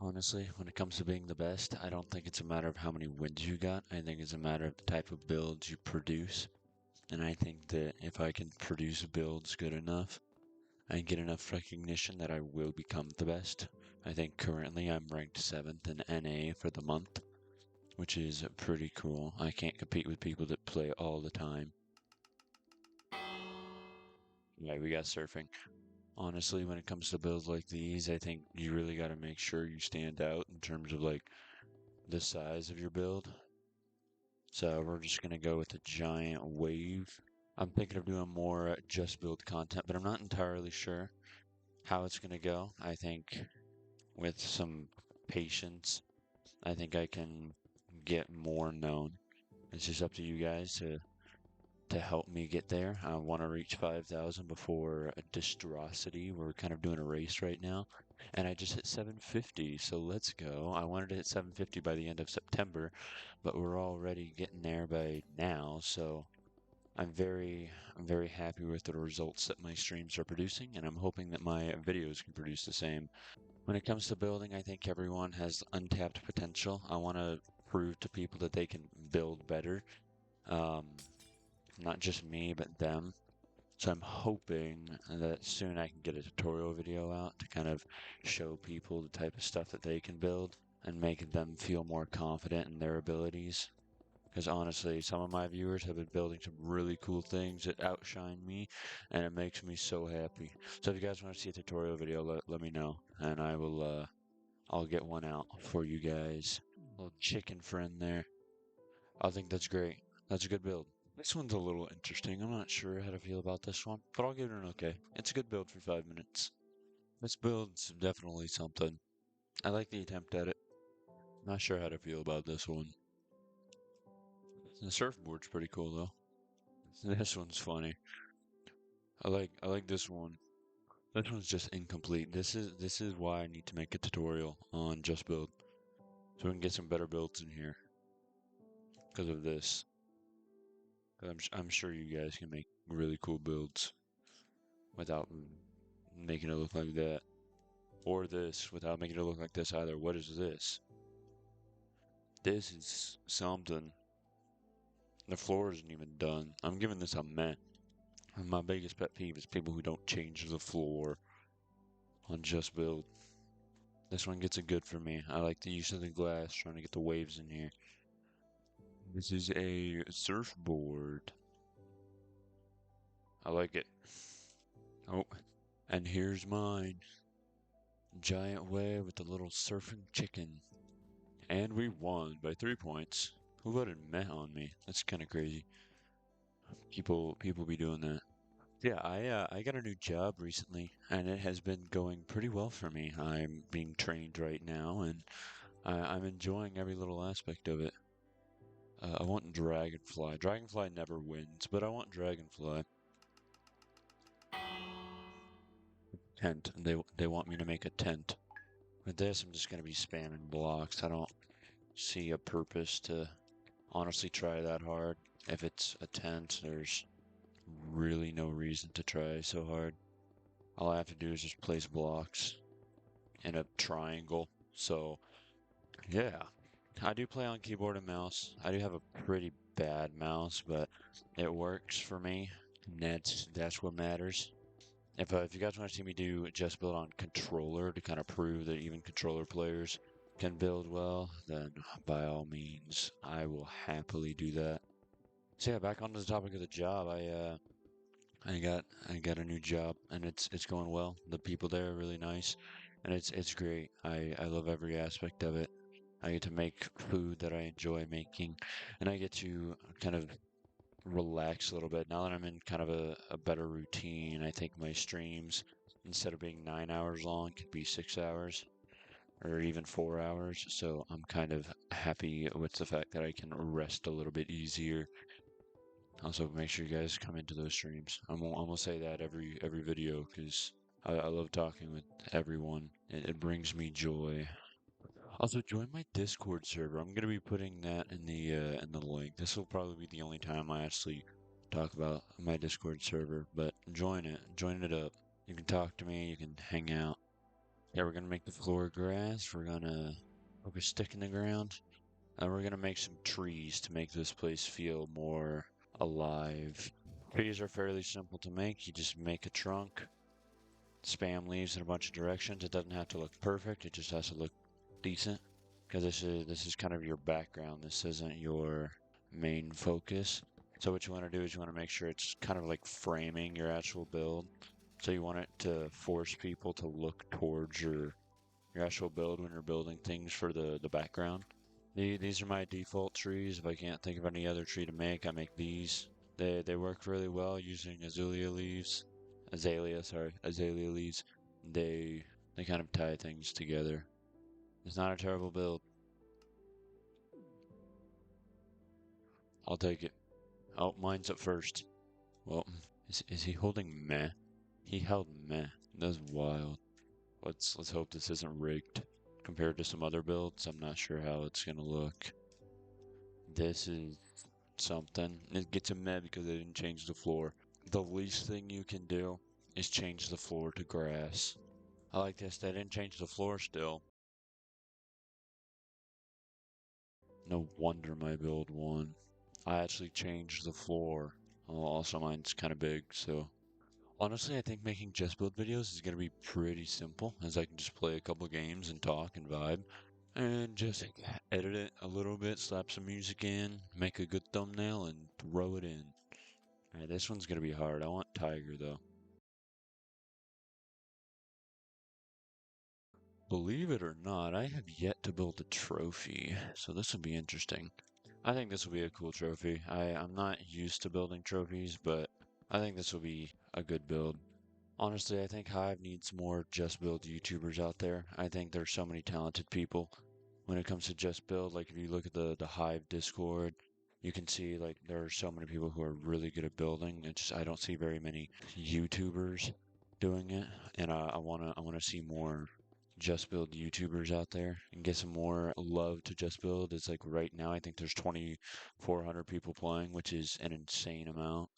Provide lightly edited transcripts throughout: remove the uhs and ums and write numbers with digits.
Honestly, when it comes to being the best, I don't think it's a matter of how many wins you got. I think it's a matter of the type of builds you produce. And I think that if I can produce builds good enough and get enough recognition that I will become the best. I think currently I'm ranked 7th in NA for the month, which is pretty cool. I can't compete with people that play all the time. Yeah, we got surfing. Honestly, when it comes to builds like these, I think you really got to make sure you stand out in terms of like the size of your build. So we're just gonna go with a giant wave. I'm thinking of doing more just build content, but I'm not entirely sure how it's gonna go. I think with some patience, I think I can get more known. It's just up to you guys to help me get there. I want to reach 5,000 before a Distrosity. We're kind of doing a race right now. And I just hit 750, so let's go. I wanted to hit 750 by the end of September, but we're already getting there by now, so I'm very happy with the results that my streams are producing, and I'm hoping that my videos can produce the same. When it comes to building, I think everyone has untapped potential. I want to prove to people that they can build better. Um, Not just me, but them. So I'm hoping that soon I can get a tutorial video out to kind of show people the type of stuff that they can build and make them feel more confident in their abilities. Because honestly, some of my viewers have been building some really cool things that outshine me, and it makes me so happy. So if you guys want to see a tutorial video, let me know, and I'll get one out for you guys. Little chicken friend there. I think that's great. That's a good build. This one's a little interesting. I'm not sure how to feel about this one, but I'll give it an okay. It's a good build for 5 minutes. This build's definitely something. I like the attempt at it. Not sure how to feel about this one. The surfboard's pretty cool though. This one's funny. I like this one. This one's just incomplete. This is why I need to make a tutorial on Just Build so we can get some better builds in here because of this. I'm sure you guys can make really cool builds without making it look like that. Or this without making it look like this either. What is this? This is something. The floor isn't even done. I'm giving this a meh. And my biggest pet peeve is people who don't change the floor on Just Build. This one gets a good for me. I like the use of the glass, trying to get the waves in here. This is a surfboard. I like it. Oh, and here's mine. Giant wave with the little surfing chicken. And we won by 3 points. Who voted meh on me? That's kind of crazy. People be doing that. Yeah, I got a new job recently, and it has been going pretty well for me. I'm being trained right now, and I'm enjoying every little aspect of it. I want Dragonfly. Dragonfly never wins, but I want Dragonfly. Tent. They want me to make a tent. With this, I'm just gonna be spamming blocks. I don't see a purpose to honestly try that hard. If it's a tent, there's really no reason to try so hard. All I have to do is just place blocks in a triangle. So, yeah. I do play on keyboard and mouse. I do have a pretty bad mouse, but it works for me. And that's what matters. If you guys want to see me do just build on controller to kind of prove that even controller players can build well, then by all means, I will happily do that. So yeah, back onto the topic of the job. I got a new job and it's going well. The people there are really nice and it's great. I love every aspect of it. I get to make food that I enjoy making and I get to kind of relax a little bit. Now that I'm in kind of a better routine, I think my streams, instead of being 9 hours long, could be 6 hours or even 4 hours. So I'm kind of happy with the fact that I can rest a little bit easier. Also, make sure you guys come into those streams. I'm gonna say that every video because I love talking with everyone. It brings me joy. Also, join my Discord server. I'm gonna be putting that in the link. This will probably be the only time I actually talk about my Discord server, but join it. Join it up. You can talk to me. You can hang out. Yeah, we're gonna make the floor grass. We're gonna poke a stick in the ground. And we're gonna make some trees to make this place feel more alive. Trees are fairly simple to make. You just make a trunk, spam leaves in a bunch of directions. It doesn't have to look perfect. It just has to look decent. Because this is kind of your background. This isn't your main focus. So what you want to do is you want to make sure it's kind of like framing your actual build. So you want it to force people to look towards your actual build when you're building things for the background. These are my default trees. If I can't think of any other tree to make, I make these. They work really well using azalea leaves. They kind of tie things together. It's not a terrible build. I'll take it. Oh, mine's up first. Well, is he holding meh? He held meh. That's wild. Let's hope this isn't rigged. Compared to some other builds, I'm not sure how it's gonna look. This is something. It gets a meh because they didn't change the floor. The least thing you can do is change the floor to grass. I like this. They didn't change the floor still. No wonder my build won. I actually changed the floor. Also, mine's kind of big, so. Honestly, I think making just build videos is going to be pretty simple, as I can just play a couple games and talk and vibe, and just edit it a little bit, slap some music in, make a good thumbnail, and throw it in. Alright, this one's going to be hard. I want Tiger, though. Believe it or not, I have yet to build a trophy, so this will be interesting. I think this will be a cool trophy. I'm not used to building trophies, but I think this will be a good build. Honestly, I think Hive needs more Just Build YouTubers out there. I think there's so many talented people when it comes to Just Build. Like if you look at the Hive Discord, you can see like there are so many people who are really good at building. It's just I don't see very many YouTubers doing it, and I wanna see more Just Build YouTubers out there and get some more love to Just Build. It's like right now I think there's 2,400 people playing, which is an insane amount.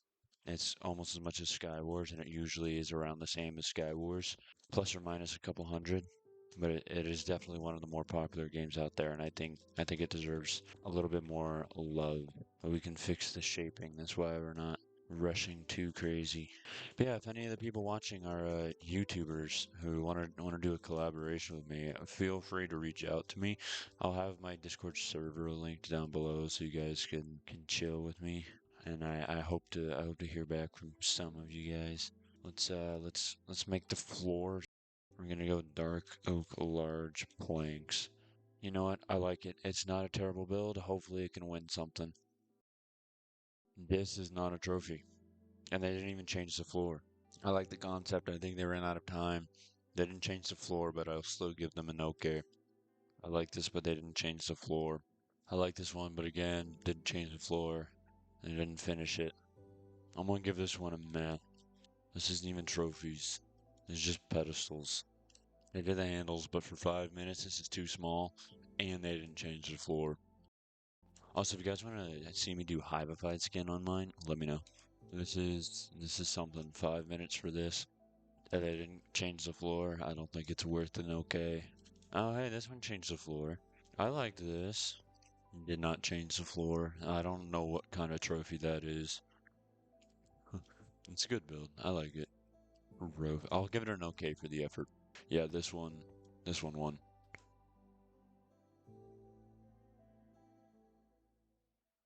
It's almost as much as Sky Wars, and it usually is around the same as Sky Wars, plus or minus a couple hundred. But it is definitely one of the more popular games out there, and I think it deserves a little bit more love. But we can fix the shaping. That's why we're not rushing too crazy. But yeah, if any of the people watching are YouTubers who want to do a collaboration with me, feel free to reach out to me. I'll have my Discord server linked down below so you guys can chill with me. And I hope to hear back from some of you guys. Let's make the floor. We're gonna go dark oak large planks. You know what? I like it. It's not a terrible build. Hopefully it can win something. This is not a trophy. And they didn't even change the floor. I like the concept. I think they ran out of time. They didn't change the floor, but I'll still give them an okay. I like this, but they didn't change the floor. I like this one, but again, didn't change the floor. They didn't finish it. I'm gonna give this one a meh. This isn't even trophies. It's just pedestals. They did the handles, but for 5 minutes, this is too small, and they didn't change the floor. Also, if you guys want to see me do Hivified skin on mine, let me know. This is something. 5 minutes for this. And they didn't change the floor. I don't think it's worth an okay. Oh, hey, this one changed the floor. I liked this. Did not change the floor. I don't know what kind of trophy that is. It's a good build. I like it. I'll give it an okay for the effort. Yeah, this one won.